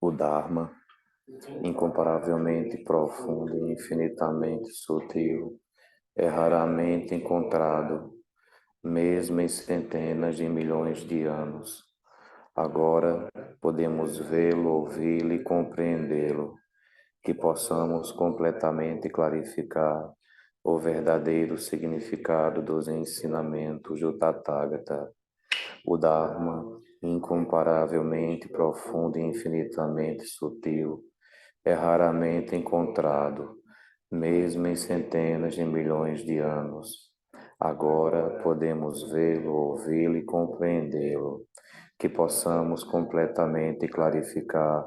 O Dharma, incomparavelmente profundo e infinitamente sutil, é raramente encontrado, mesmo em centenas de milhões de anos. Agora podemos vê-lo, ouvi-lo e compreendê-lo, que possamos completamente clarificar o verdadeiro significado dos ensinamentos do Tathagata. O Dharma, incomparavelmente profundo e infinitamente sutil, é raramente encontrado, mesmo em centenas de milhões de anos. Agora podemos vê-lo, ouvi-lo e compreendê-lo, que possamos completamente clarificar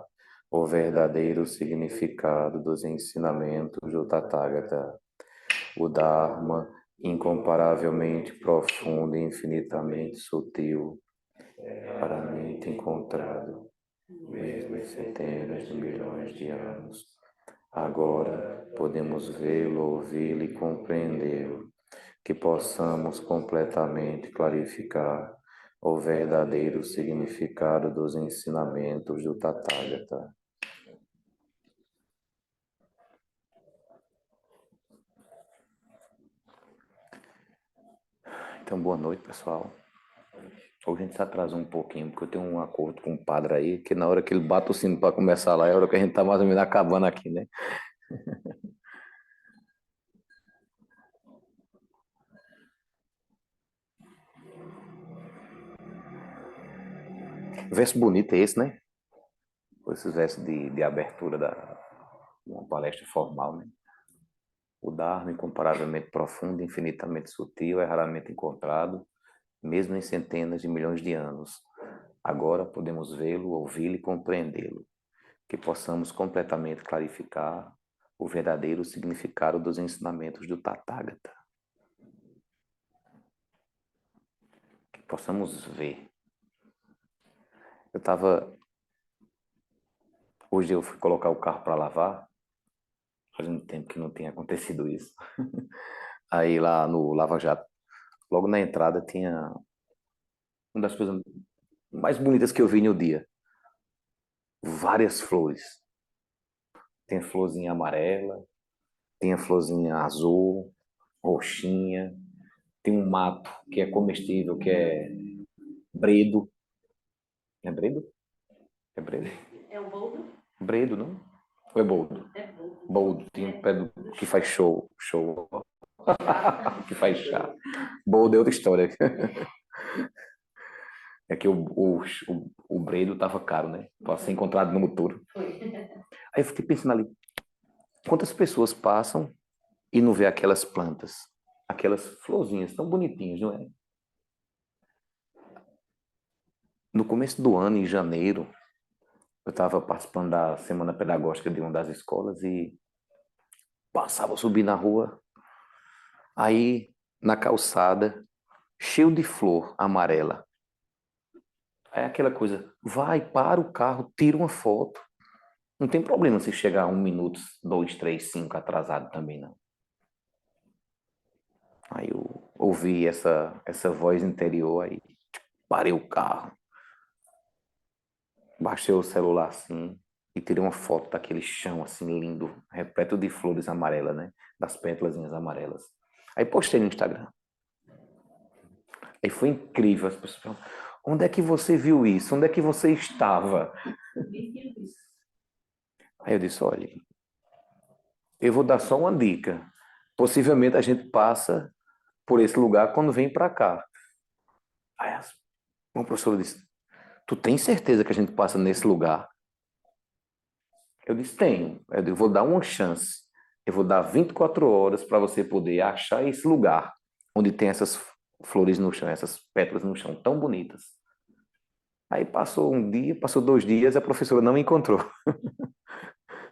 o verdadeiro significado dos ensinamentos do Tathagata. O Dharma, incomparavelmente profundo e infinitamente sutil, raramente encontrado, mesmo em centenas de milhões de anos. Agora podemos vê-lo, ouvi-lo e compreendê-lo, que possamos completamente clarificar o verdadeiro significado dos ensinamentos do Tathagata. Então, boa noite, pessoal. Hoje a gente se atrasou um pouquinho, porque eu tenho um acordo com o padre aí, que na hora que ele bate o sino para começar lá, é a hora que a gente está mais ou menos acabando aqui, né? Verso bonito é esse, né? Esses versos de abertura de uma palestra formal, né? O Dharma, incomparavelmente profundo, infinitamente sutil, é raramente encontrado, mesmo em centenas de milhões de anos. Agora podemos vê-lo, ouvi-lo e compreendê-lo, que possamos completamente clarificar o verdadeiro significado dos ensinamentos do Tathagata. Que possamos ver. Hoje eu fui colocar o carro para lavar, faz um tempo que não tinha acontecido isso. Aí lá no Lava Jato, logo na entrada tinha uma das coisas mais bonitas que eu vi no dia. Várias flores. Tem florzinha amarela, tem a florzinha azul, roxinha, tem um mato que é comestível, que é bredo. É bredo? É bredo? É o boldo? Bredo, não? Ou é boldo? É boldo. Boldo, tem um pé que faz show, que faz chá. Boldo é outra história. É que o bredo tava caro, né? Para ser encontrado no Muturo. Aí eu fiquei pensando ali, quantas pessoas passam e não vê aquelas plantas, aquelas florzinhas tão bonitinhas, não é? No começo do ano, em janeiro, eu estava participando da semana pedagógica de uma das escolas e passava, subi na rua, aí na calçada, cheio de flor amarela. É aquela coisa, vai, para o carro, tira uma foto. Não tem problema se chegar 1 minuto, 2, 3, 5 atrasado também, não. Aí eu ouvi essa voz interior, aí parei o carro, baixei o celular assim e tirei uma foto daquele chão assim lindo, repleto de flores amarelas, né? Das pétalazinhas amarelas. Aí postei no Instagram. Aí foi incrível. As pessoas falaram, onde é que você viu isso? Onde é que você estava? Aí eu disse, olha, eu vou dar só uma dica. Possivelmente a gente passa por esse lugar quando vem para cá. Aí uma professora disse, tu tem certeza que a gente passa nesse lugar? Eu disse, tenho. Eu vou dar uma chance. Eu vou dar 24 horas para você poder achar esse lugar onde tem essas flores no chão, essas pétalas no chão tão bonitas. Aí passou um dia, passou 2 dias, a professora não me encontrou.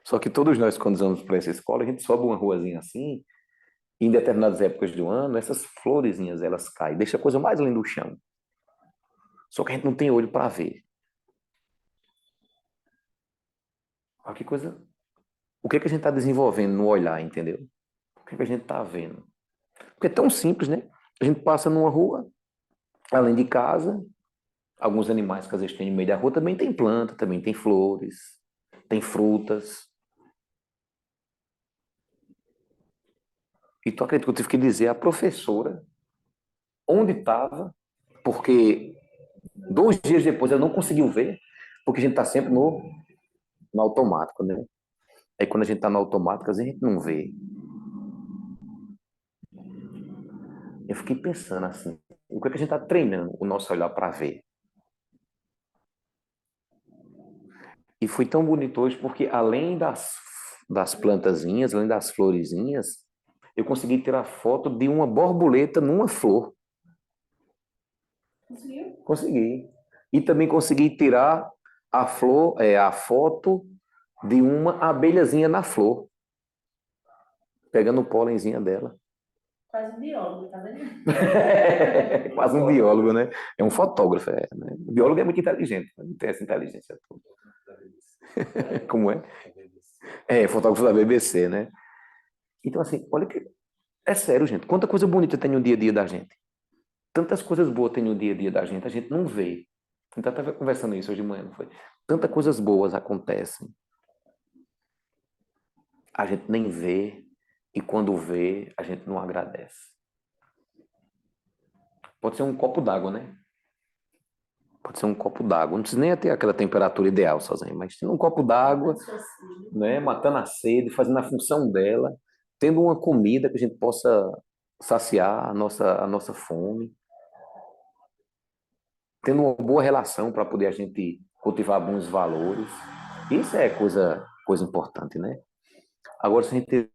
Só que todos nós, quando vamos para essa escola, a gente sobe uma ruazinha assim, e em determinadas épocas do ano, essas florezinhas, elas caem, deixa a coisa mais linda do chão. Só que a gente não tem olho para ver. Olha que coisa. O que é que a gente está desenvolvendo no olhar, entendeu? O que é que a gente está vendo? Porque é tão simples, né? A gente passa numa rua, além de casa, alguns animais que às vezes tem no meio da rua também tem planta, também tem flores. tem frutas. E tu acredita que eu tive que dizer à professora onde estava, porque 2 dias depois ela não conseguiu ver, porque a gente está sempre no automático, né? Aí quando a gente está no automático, às vezes a gente não vê. Eu fiquei pensando assim, o que é que a gente está treinando o nosso olhar para ver? E foi tão bonito hoje porque além das plantazinhas, além das florezinhas, eu consegui tirar foto de uma borboleta numa flor. Conseguiu? Consegui. E também consegui tirar a flor, a foto de uma abelhazinha na flor, pegando o pólenzinha dela. Quase um biólogo, tá vendo? Quase um biólogo, né? É um fotógrafo, né? O biólogo é muito inteligente, não tem essa inteligência toda. Como é? É, fotógrafo da BBC, né? Então, assim, olha que. É sério, gente. Quanta coisa bonita tem no dia a dia da gente. Tantas coisas boas tem no dia a dia da gente, a gente não vê. Então, eu estava conversando isso hoje de manhã, não foi? Tantas coisas boas acontecem, a gente nem vê, e quando vê, a gente não agradece. Pode ser um copo d'água, né? Pode ser um copo d'água. Não precisa nem ter aquela temperatura ideal sozinho, mas tendo um copo d'água, né? Matando a sede, fazendo a função dela, tendo uma comida que a gente possa saciar a nossa fome, tendo uma boa relação para poder a gente cultivar bons valores. Isso é coisa importante, né? Agora, se a gente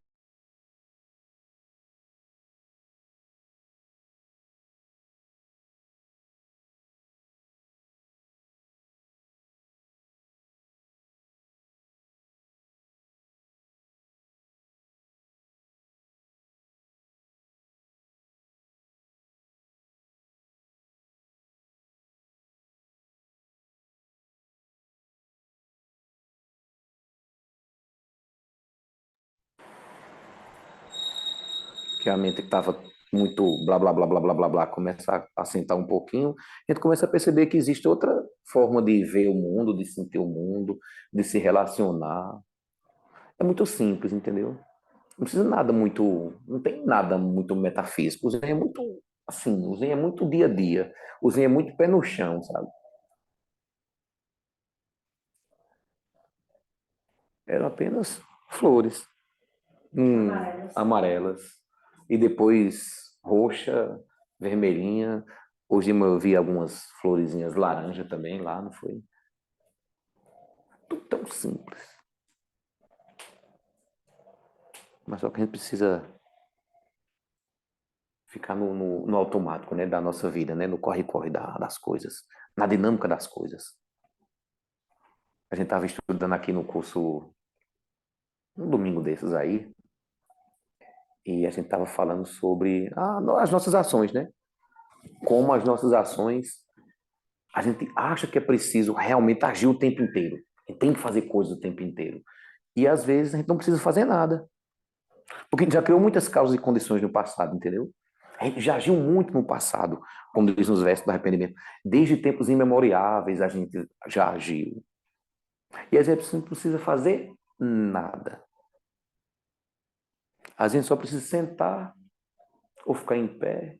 que a mente estava muito blá blá blá blá blá blá blá começa a sentar um pouquinho, a gente começa a perceber que existe outra forma de ver o mundo, de sentir o mundo, de se relacionar. É muito simples, entendeu? Não precisa nada muito, não tem nada muito metafísico. O Zen é muito assim, o Zen é muito dia a dia. O Zen é muito pé no chão, sabe? Eram apenas flores, Amarelas. amarelas e depois roxa, vermelhinha. Hoje eu vi algumas florezinhas laranja também lá, não foi? Tudo tão simples. Mas só que a gente precisa ficar no automático, né, da nossa vida, né, no corre-corre das coisas, na dinâmica das coisas. A gente estava estudando aqui no curso, um domingo desses aí, e a gente estava falando sobre as nossas ações, né? Como as nossas ações, a gente acha que é preciso realmente agir o tempo inteiro. A gente tem que fazer coisas o tempo inteiro. E às vezes a gente não precisa fazer nada. Porque a gente já criou muitas causas e condições no passado, entendeu? A gente já agiu muito no passado, como diz nos versos do arrependimento. Desde tempos imemoriáveis a gente já agiu. E às vezes a gente não precisa fazer nada. A gente só precisa sentar ou ficar em pé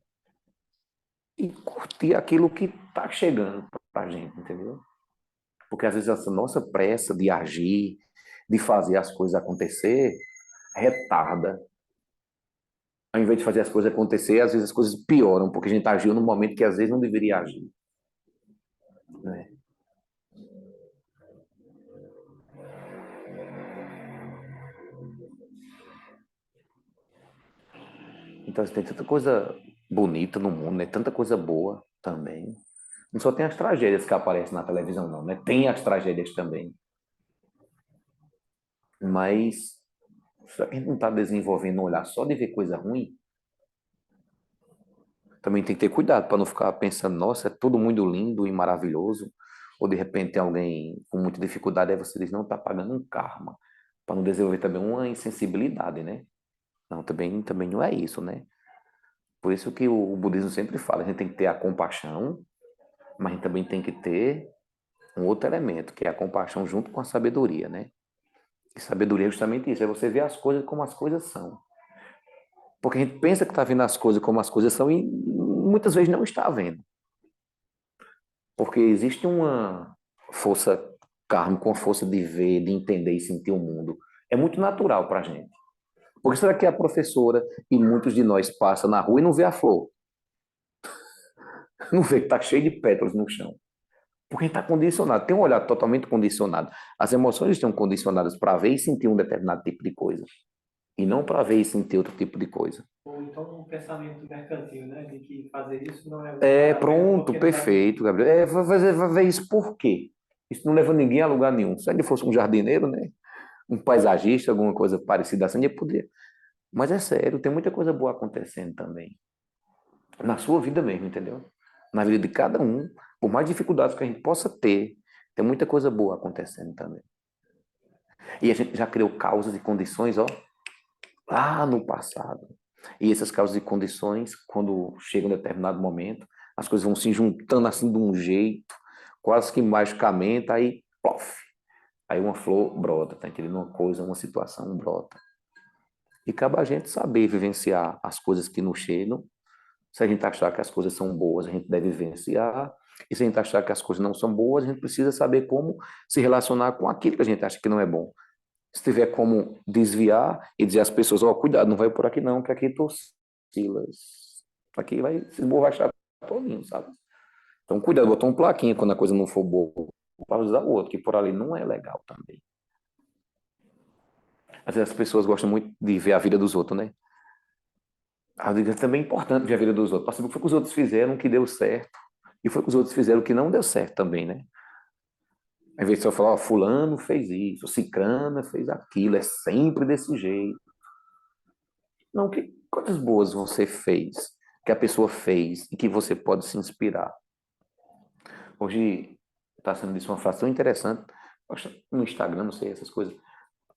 e curtir aquilo que está chegando para a gente, entendeu? Porque às vezes essa nossa pressa de agir, de fazer as coisas acontecer, retarda. Ao invés de fazer as coisas acontecer, às vezes as coisas pioram, porque a gente agiu no momento que às vezes não deveria agir, né? Então assim, tem tanta coisa bonita no mundo, né? Tanta coisa boa também. Não só tem as tragédias que aparecem na televisão, não, né? Tem as tragédias também. Mas se a gente não está desenvolvendo um olhar só de ver coisa ruim, também tem que ter cuidado para não ficar pensando, nossa, é tudo muito lindo e maravilhoso. Ou de repente tem alguém com muita dificuldade, aí você diz, não, está pagando um karma. Para não desenvolver também uma insensibilidade, né? Não, também não é isso, né? Por isso que o budismo sempre fala, a gente tem que ter a compaixão, mas a gente também tem que ter um outro elemento, que é a compaixão junto com a sabedoria, né? E sabedoria é justamente isso, é você ver as coisas como as coisas são. Porque a gente pensa que está vendo as coisas como as coisas são e muitas vezes não está vendo. Porque existe uma força kármica, uma força de ver, de entender e sentir o mundo. É muito natural para a gente. Por que será que a professora e muitos de nós passam na rua e não vê a flor? Não vê que está cheio de pétalas no chão? Porque a gente está condicionado, tem um olhar totalmente condicionado. As emoções estão condicionadas para ver e sentir um determinado tipo de coisa. E não para ver e sentir outro tipo de coisa. Ou então um pensamento mercantil, né? De que fazer isso não É, vale a pena pronto, porque não dá perfeito, dinheiro. Gabriel. É, vai ver isso por quê? Isso não leva ninguém a lugar nenhum. Se ele fosse um jardineiro, né? Um paisagista, alguma coisa parecida assim, ele poderia. Mas é sério, tem muita coisa boa acontecendo também. Na sua vida mesmo, entendeu? Na vida de cada um, por mais dificuldades que a gente possa ter, tem muita coisa boa acontecendo também. E a gente já criou causas e condições, ó, lá no passado. E essas causas e condições, quando chega um determinado momento, as coisas vão se juntando assim de um jeito, quase que magicamente, aí, plof, aí uma flor brota, tá entendendo? Uma coisa, uma situação brota. E cabe a gente saber vivenciar as coisas que nos chegam. Se a gente achar que as coisas são boas, a gente deve vivenciar. E se a gente achar que as coisas não são boas, a gente precisa saber como se relacionar com aquilo que a gente acha que não é bom. Se tiver como desviar e dizer às pessoas, ó, cuidado, não vai por aqui não, que aqui tu oscilas. Aqui vai se esborrachar todinho, sabe? Então, cuidado, botar um plaquinha quando a coisa não for boa, para usar o outro, que por ali não é legal também. Às vezes as pessoas gostam muito de ver a vida dos outros, né? A vida também é importante ver a vida dos outros, para saber o que foi que os outros fizeram que deu certo, e foi o que os outros fizeram que não deu certo também, né? Ao invés de só falar, ó, fulano fez isso, cicrana fez aquilo, é sempre desse jeito. Não, que coisas boas você fez, que a pessoa fez e que você pode se inspirar. Hoje está sendo isso uma frase tão interessante. Poxa, no Instagram, não sei, essas coisas.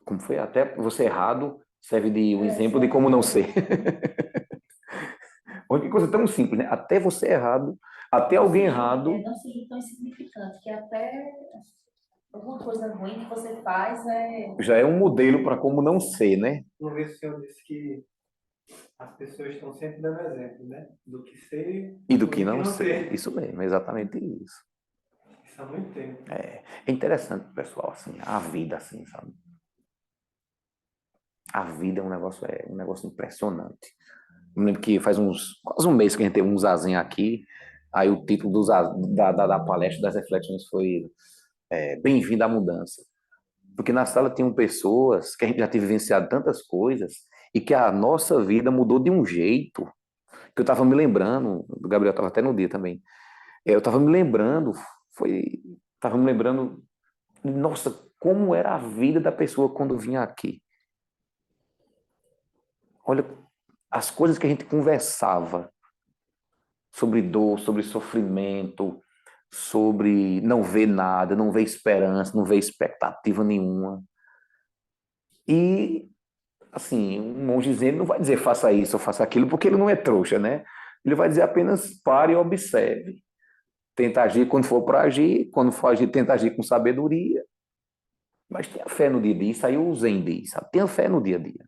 Como foi? Até você errado serve de um exemplo de como não ser. Olha que coisa tão simples, né? Até você errado, até alguém errado. Não ser tão insignificante, que até alguma coisa ruim que você faz é. Já é um modelo para como não ser, né? Uma vez o senhor disse que as pessoas estão sempre dando exemplo, né? Do que ser E do ou que do que não não ser. ser. Isso mesmo, é exatamente isso. Isso há muito tempo. É interessante, pessoal, assim, a vida, assim, sabe? A vida é um negócio impressionante. Eu lembro que faz quase um mês que a gente teve um zazinho aqui, aí o título da palestra, das reflexões foi Bem-vindo à Mudança. Porque na sala tinham pessoas que a gente já tinha vivenciado tantas coisas e que a nossa vida mudou de um jeito que eu estava me lembrando, o Gabriel estava até no dia também, eu estava me lembrando, estava me lembrando, nossa, como era a vida da pessoa quando vinha aqui. Olha, as coisas que a gente conversava sobre dor, sobre sofrimento, sobre não ver nada, não ver esperança, não ver expectativa nenhuma. E, assim, um monge zen não vai dizer faça isso ou faça aquilo, porque ele não é trouxa, né? Ele vai dizer apenas pare e observe. Tenta agir quando for para agir, quando for agir, tenta agir com sabedoria. Mas tenha fé no dia a dia, isso aí o Zen diz, sabe? Tenha fé no dia a dia.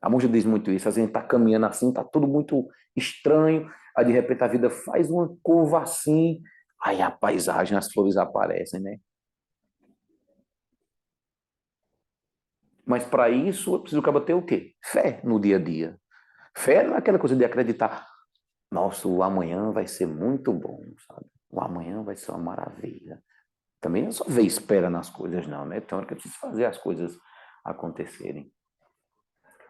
A monja diz muito isso, a gente está caminhando assim, está tudo muito estranho, aí de repente a vida faz uma curva assim, aí a paisagem, as flores aparecem, né? Mas para isso eu preciso acabar ter o quê? Fé no dia a dia. Fé não é aquela coisa de acreditar, nossa, o amanhã vai ser muito bom, sabe? O amanhã vai ser uma maravilha. Também não é só ver espera nas coisas, não, né? Tem hora que eu preciso fazer as coisas acontecerem.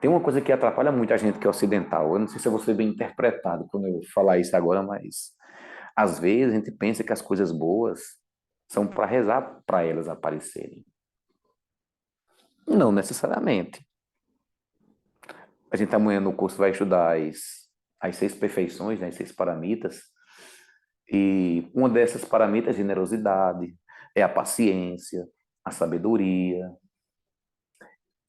Tem uma coisa que atrapalha muito a gente que é ocidental. Eu não sei se eu vou ser bem interpretado quando eu falar isso agora, mas às vezes a gente pensa que as coisas boas são para rezar para elas aparecerem. Não necessariamente. A gente amanhã no curso vai estudar as seis perfeições, né, as seis paramitas. E uma dessas paramitas é a generosidade, é a paciência, a sabedoria.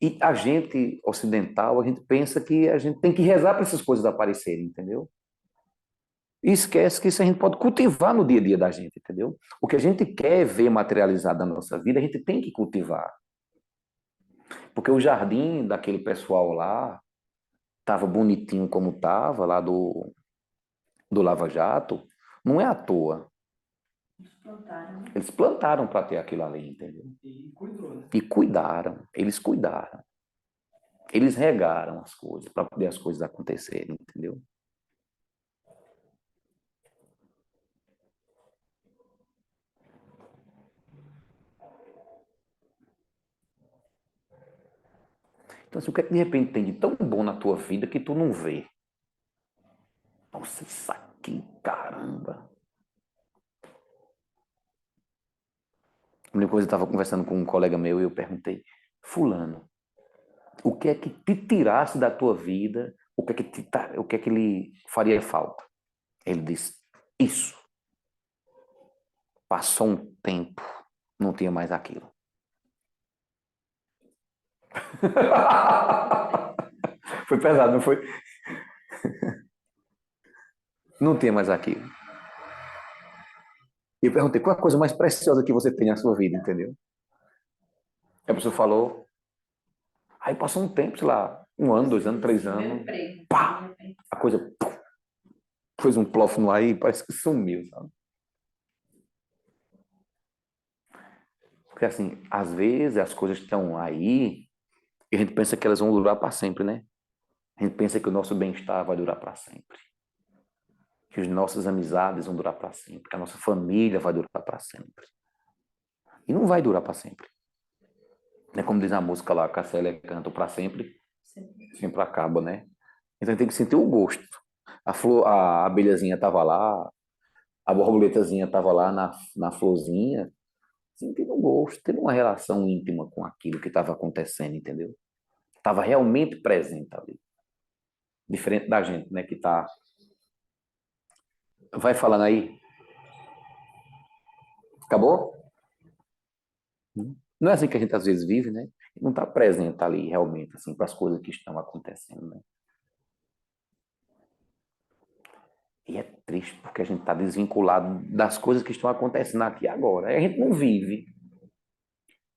E a gente ocidental, a gente pensa que a gente tem que rezar para essas coisas aparecerem, entendeu? E esquece que isso a gente pode cultivar no dia a dia da gente, entendeu? O que a gente quer ver materializado na nossa vida, a gente tem que cultivar. Porque o jardim daquele pessoal lá estava bonitinho como estava, lá do Lava Jato, não é à toa. Eles plantaram, né? Eles plantaram para ter aquilo ali, entendeu? E cuidou, né? E cuidaram, eles cuidaram. Eles regaram as coisas para poder as coisas acontecerem, entendeu? Então, assim, o que é que de repente tem de tão bom na tua vida que tu não vê? Nossa, isso aqui, caramba. Uma coisa, eu estava conversando com um colega meu e eu perguntei, fulano, o que é que te tirasse da tua vida? O que é que lhe faria falta? Ele disse, isso. Passou um tempo, não tinha mais aquilo. Foi pesado, não foi? Não tinha mais aquilo. E eu perguntei, qual é a coisa mais preciosa que você tem na sua vida, entendeu? A pessoa falou, aí passou um tempo, sei lá, um ano, 2 anos, 3 Meu anos, emprego, de pá, repente. a coisa puf, fez um plof no ar e parece que sumiu, sabe? Porque assim, às vezes as coisas estão aí e a gente pensa que elas vão durar para sempre, né? A gente pensa que o nosso bem-estar vai durar para sempre, que as nossas amizades vão durar para sempre, que a nossa família vai durar para sempre. E não vai durar para sempre. Né? Como diz a música lá, Cássia canta para sempre, Sempre. sempre acaba, né? Então a gente tem que sentir o gosto. A flor, a abelhazinha estava lá, a borboletazinha estava lá na florzinha, sentindo o gosto, tendo uma relação íntima com aquilo que estava acontecendo, entendeu? Estava realmente presente ali. Diferente da gente, né, que tá... Vai falando aí. Acabou? Não é assim que a gente às vezes vive, né? Não está presente ali realmente, assim, para as coisas que estão acontecendo, né? E é triste porque a gente está desvinculado das coisas que estão acontecendo aqui agora. Aí a gente não vive.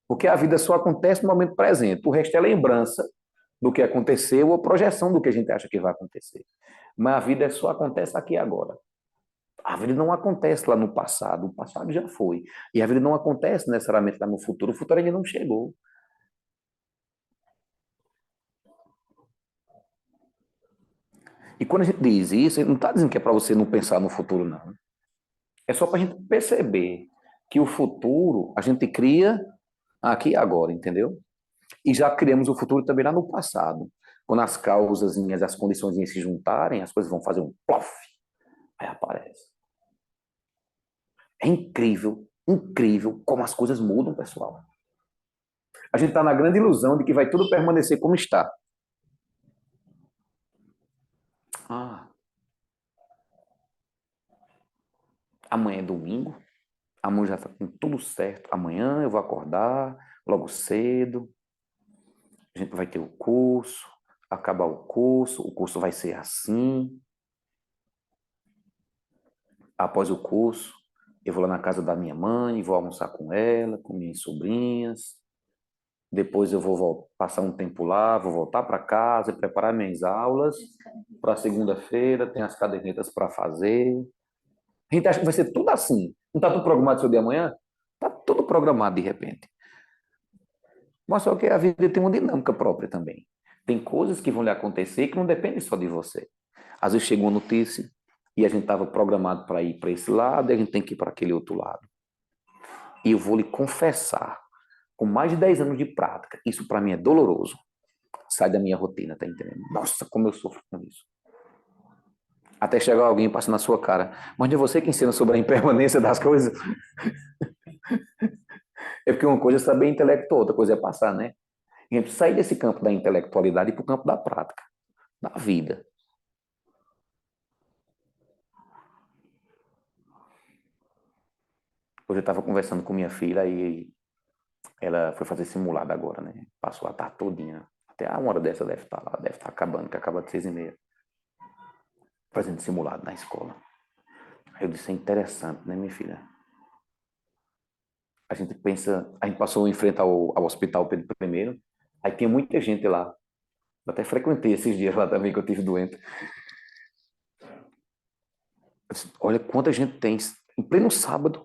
Porque a vida só acontece no momento presente. O resto é lembrança do que aconteceu ou projeção do que a gente acha que vai acontecer. Mas a vida só acontece aqui agora. A vida não acontece lá no passado. O passado já foi. E a vida não acontece necessariamente lá no futuro. O futuro ainda não chegou. E quando a gente diz isso, não está dizendo que é para você não pensar no futuro, não. É só para a gente perceber que o futuro a gente cria aqui e agora, entendeu? E já criamos o futuro também lá no passado. Quando as causas, as condições se juntarem, as coisas vão fazer um plof, aí aparece. É incrível, incrível como as coisas mudam, pessoal. A gente está na grande ilusão de que vai tudo permanecer como está. Ah, amanhã é domingo, amanhã já está com tudo certo. Amanhã eu vou acordar logo cedo, a gente vai ter o curso, acabar o curso vai ser assim. Após o curso, eu vou lá na casa da minha mãe, vou almoçar com ela, com minhas sobrinhas. Depois eu vou passar um tempo lá, vou voltar para casa, preparar minhas aulas para segunda-feira, tem as cadernetas para fazer. A gente acha que vai ser tudo assim. Não está tudo programado seu dia amanhã? Está tudo programado de repente. Mas só que a vida tem uma dinâmica própria também. Tem coisas que vão lhe acontecer que não dependem só de você. Às vezes chega uma notícia e a gente estava programado para ir para esse lado e a gente tem que ir para aquele outro lado. E eu vou lhe confessar, com mais de 10 anos de prática, isso para mim é doloroso. Sai da minha rotina, tá entendendo? Nossa, como eu sofro com isso. Até chegar alguém e passar na sua cara. Mas não é você que ensina sobre a impermanência das coisas? É porque uma coisa é saber intelectual, outra coisa é passar, né? A gente sair desse campo da intelectualidade e para o campo da prática, da vida. Hoje eu estava conversando com minha filha e ela foi fazer simulado agora, né? Passou a tarde todinha. Até a hora dessa deve estar lá, deve estar acabando, que acaba de 6h30. Fazendo simulado na escola. Aí eu disse, é interessante, né, minha filha? A gente pensa, a gente passou em frente ao Hospital Pedro I, Aí tinha muita gente lá. Eu até frequentei esses dias lá também que eu tive doente. Eu disse, olha quanta gente tem em pleno sábado,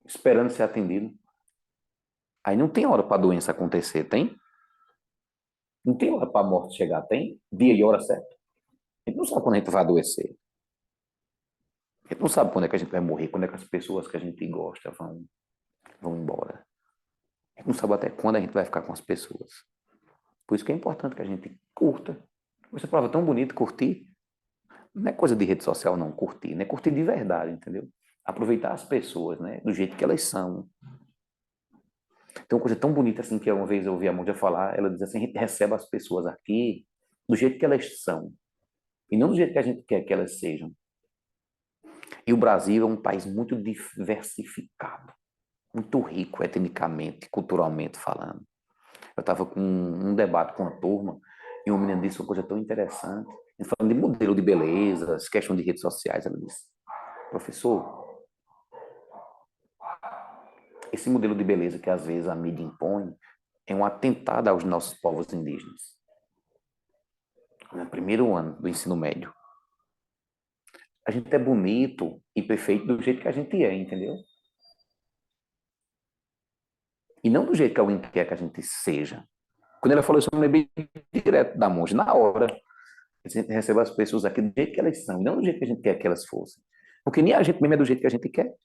esperando ser atendido. Aí não tem hora para a doença acontecer, tem? Não tem hora para a morte chegar, tem? Dia e hora certa. A gente não sabe quando a gente vai adoecer. A gente não sabe quando é que a gente vai morrer, quando é que as pessoas que a gente gosta vão embora. A gente não sabe até quando a gente vai ficar com as pessoas. Por isso que é importante que a gente curta. Você prova tão bonito curtir. Não é coisa de rede social, não, curtir. Não é curtir de verdade, entendeu? Aproveitar as pessoas, né? Do jeito que elas são. Tem uma coisa tão bonita assim que uma vez eu ouvi a Monja falar, ela diz assim, a gente recebe as pessoas aqui do jeito que elas são. E não do jeito que a gente quer que elas sejam. E o Brasil é um país muito diversificado. Muito rico etnicamente, culturalmente falando. Eu estava com um debate com uma turma e uma menina disse uma coisa tão interessante. A gente falando de modelo de beleza, questão de redes sociais, ela disse, professor, esse modelo de beleza que às vezes a mídia impõe é um atentado aos nossos povos indígenas. No primeiro ano do ensino médio. A gente é bonito e perfeito do jeito que a gente é, entendeu? E não do jeito que alguém quer que a gente seja. Quando ela falou isso, eu me lembrei direto da monja, na hora. A gente recebe as pessoas aqui do jeito que elas são, e não do jeito que a gente quer que elas fossem. Porque nem a gente mesmo é do jeito que a gente quer.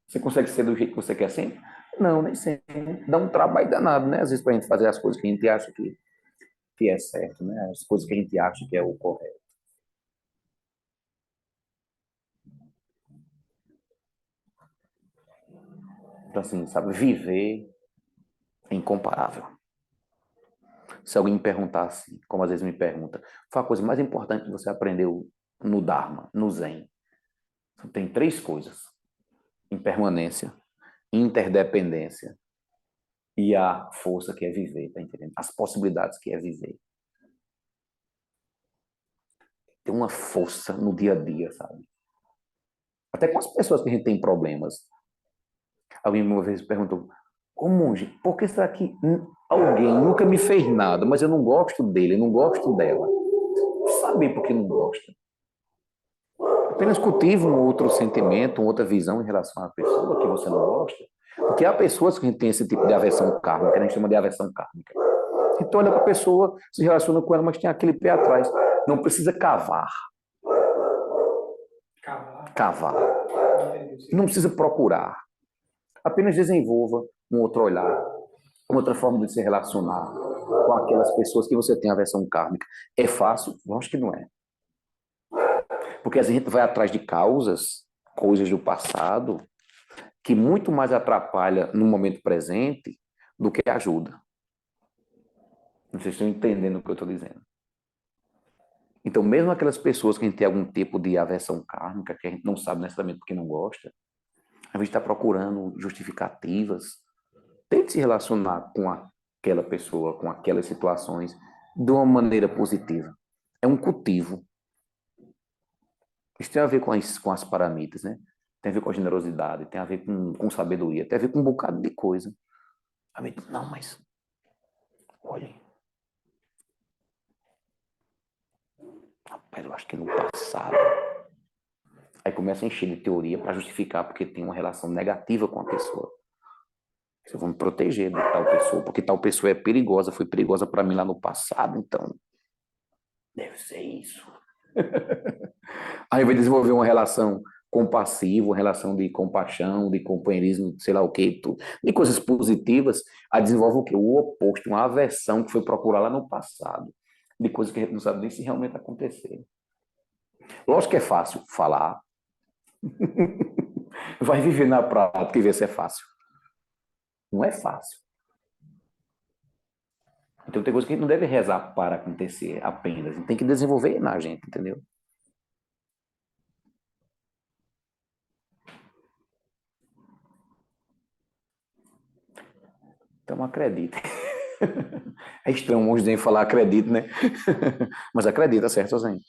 Você consegue ser do jeito que você quer sempre? Não, nem sempre. Dá um trabalho danado, né? Às vezes pra gente fazer as coisas que a gente acha que é certo, né? As coisas que a gente acha que é o correto. Então, assim, sabe, viver é incomparável. Se alguém me perguntasse, como às vezes me pergunta, qual a coisa mais importante que você aprendeu no Dharma, no Zen? Tem três coisas: impermanência, interdependência e a força que é viver, tá entendendo? As possibilidades que é viver. Tem uma força no dia a dia, sabe? Até com as pessoas que a gente tem problemas. Alguém uma vez perguntou, ô monge, por que será que alguém nunca me fez nada, mas eu não gosto dele, eu não gosto dela? Saber por que não gosta. Apenas cultiva um outro sentimento, uma outra visão em relação à pessoa que você não gosta. Porque há pessoas que a gente tem esse tipo de aversão kármica, a gente chama de aversão kármica. Então olha para a pessoa, se relaciona com ela, mas tem aquele pé atrás. Não precisa cavar. Cavar. Não precisa procurar. Apenas desenvolva um outro olhar, uma outra forma de se relacionar com aquelas pessoas que você tem aversão kármica. É fácil? Eu acho que não é. Porque a gente vai atrás de causas, coisas do passado, que muito mais atrapalha no momento presente do que ajuda. Não sei se estão entendendo o que eu estou dizendo. Então, mesmo aquelas pessoas que a gente tem algum tipo de aversão kármica, que a gente não sabe necessariamente porque não gosta, a gente está procurando justificativas. Tente se relacionar com aquela pessoa, com aquelas situações, de uma maneira positiva. É um cultivo. Isso tem a ver com as paramitas, né? Tem a ver com a generosidade, tem a ver com sabedoria, tem a ver com um bocado de coisa. A gente, não, mas olhem, rapaz, eu acho que no passado. Aí começa a encher de teoria para justificar porque tem uma relação negativa com a pessoa. Eu vou me proteger de tal pessoa, porque tal pessoa é perigosa, foi perigosa para mim lá no passado, então deve ser isso. Aí vai desenvolver uma relação compassiva, uma relação de compaixão, de companheirismo, sei lá o quê, de coisas positivas, aí desenvolve o quê? O oposto, uma aversão que foi procurar lá no passado, de coisas que a gente não sabe nem se realmente aconteceram. Lógico que é fácil falar, vai viver na prática e ver se é fácil. Não é fácil. Então tem coisa que a gente não deve rezar para acontecer apenas, a gente tem que desenvolver na gente, entendeu? Então acredite. É estranho um monge falar acredite, né? Mas acredita, certo, Zen?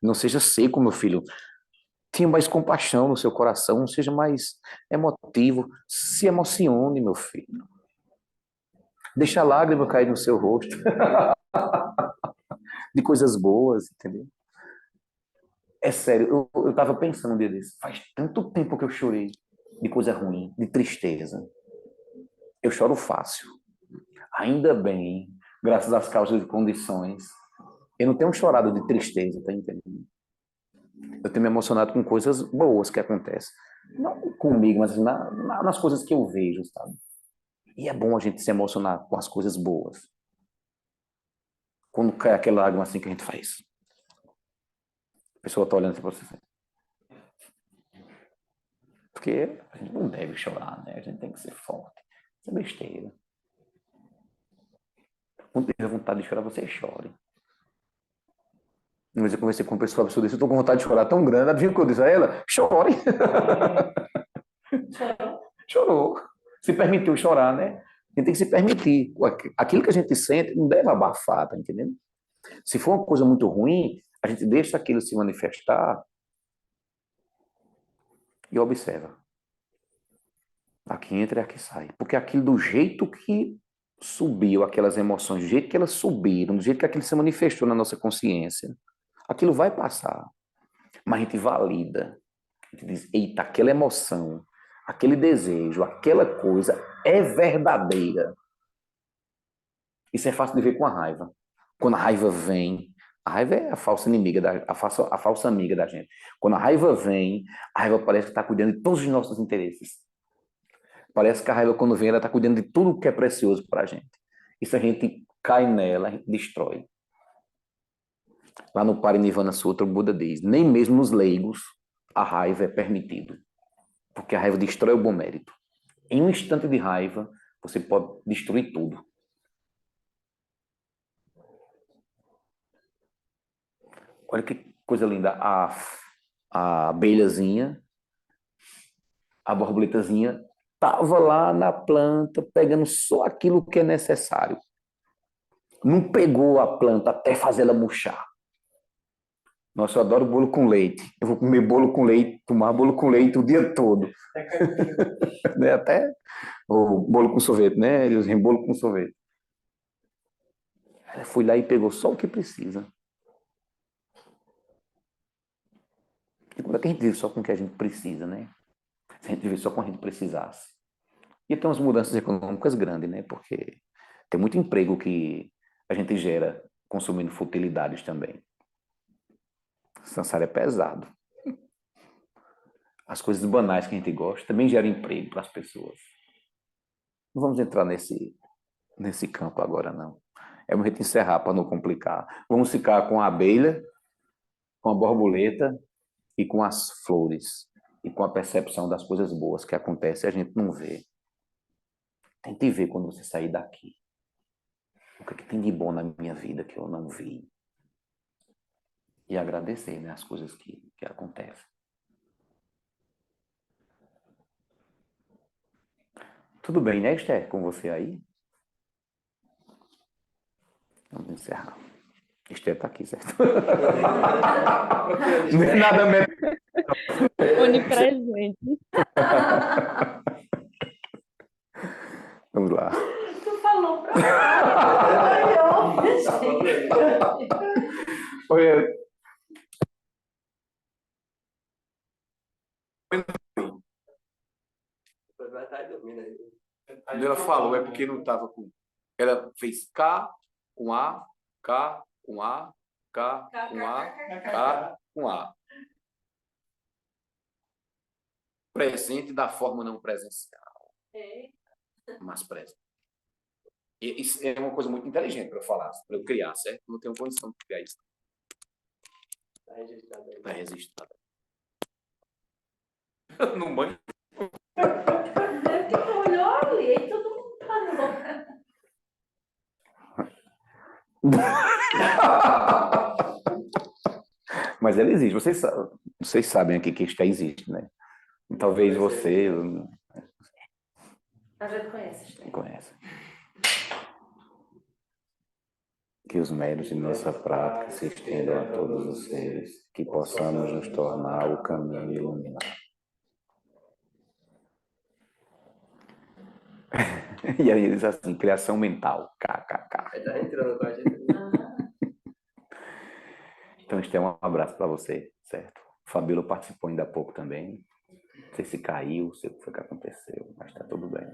Não seja seco, meu filho. Tenha mais compaixão no seu coração, seja mais emotivo. Se emocione, meu filho. Deixa a lágrima cair no seu rosto, de coisas boas, entendeu? É sério, eu tava pensando um dia desse. Faz tanto tempo que eu chorei de coisa ruim, de tristeza. Eu choro fácil. Ainda bem, graças às causas e condições, eu não tenho chorado de tristeza, tá entendendo? Eu tenho me emocionado com coisas boas que acontecem. Não comigo, mas nas coisas que eu vejo, sabe? E é bom a gente se emocionar com as coisas boas. Quando cai aquela lágrima assim que a gente faz. A pessoa tá olhando assim pra você. Porque a gente não deve chorar, né? A gente tem que ser forte. Isso é besteira. Quando tiver vontade de chorar, você chore. Uma vez eu conversei com uma pessoa absurda, eu estou com vontade de chorar tão grande. Adivinha o que eu disse a ela? Chore. Chorou? Chorou. Se permitiu chorar, né? A gente tem que se permitir. Aquilo que a gente sente não deve abafar, tá entendendo? Se for uma coisa muito ruim, a gente deixa aquilo se manifestar e observa. Aqui entra e aqui sai. Porque aquilo do jeito que subiu, aquelas emoções, do jeito que elas subiram, do jeito que aquilo se manifestou na nossa consciência, aquilo vai passar. Mas a gente valida. A gente diz, eita, aquela emoção, aquele desejo, aquela coisa é verdadeira. Isso é fácil de ver com a raiva. Quando a raiva vem, a raiva é a falsa inimiga, a falsa amiga da gente. Quando a raiva vem, a raiva parece que está cuidando de todos os nossos interesses. Parece que a raiva, quando vem, ela está cuidando de tudo que é precioso para a gente. E se a gente cai nela, a gente destrói. Lá no Parinirvana Sutra, o Buda diz, nem mesmo nos leigos a raiva é permitido. Porque a raiva destrói o bom mérito. Em um instante de raiva, você pode destruir tudo. Olha que coisa linda. A abelhazinha, a borboletazinha, estava lá na planta, pegando só aquilo que é necessário. Não pegou a planta até fazer ela murchar. Nossa, eu adoro bolo com leite. Eu vou comer bolo com leite, tomar bolo com leite o dia todo. Né? Até o bolo com sorvete, né? Eles usam bolo com sorvete. Ela foi lá e pegou só o que precisa. E como é que a gente vive só com o que a gente precisa, né? Se a gente vive só com o que a gente precisasse. E tem umas mudanças econômicas grandes, né? Porque tem muito emprego que a gente gera consumindo futilidades também. Sansara é pesado. As coisas banais que a gente gosta também geram emprego para as pessoas. Não vamos entrar nesse campo agora, não. É bom a gente encerrar para não complicar. Vamos ficar com a abelha, com a borboleta e com as flores. E com a percepção das coisas boas que acontecem e a gente não vê. Tente ver quando você sair daqui. O que, é que tem de bom na minha vida que eu não vi? E agradecer, né, as coisas que acontecem. Tudo bem, né, Esther? Com você aí? Vamos encerrar. Esther está aqui, certo? Não é nada mesmo. Onipresente. Vamos lá. Tu falou pra mim. Olha, quando ela falou, é porque não estava com. Ela fez K com A, K com A, K com A, K com A. Presente da forma não presencial, mas presente. E isso é uma coisa muito inteligente para eu falar, para eu criar, certo? Não tenho condição de criar isso. Está registrado. No banho. Tu olhou ali e todo mundo parou. Mas ela existe. Vocês sabem aqui que isto existe, né? Talvez você A gente conhece. não conheça. Que os méritos de nossa prática se estendam a todos os seres, que possamos nos tornar o caminho iluminado. E aí eles assim, criação mental, kkk. Aí tá entrando com a gente. Ah, Então, Esther, um abraço para você, certo? O Fabíola participou ainda há pouco também. Não sei se caiu, não sei o que foi que aconteceu, mas tá tudo bem.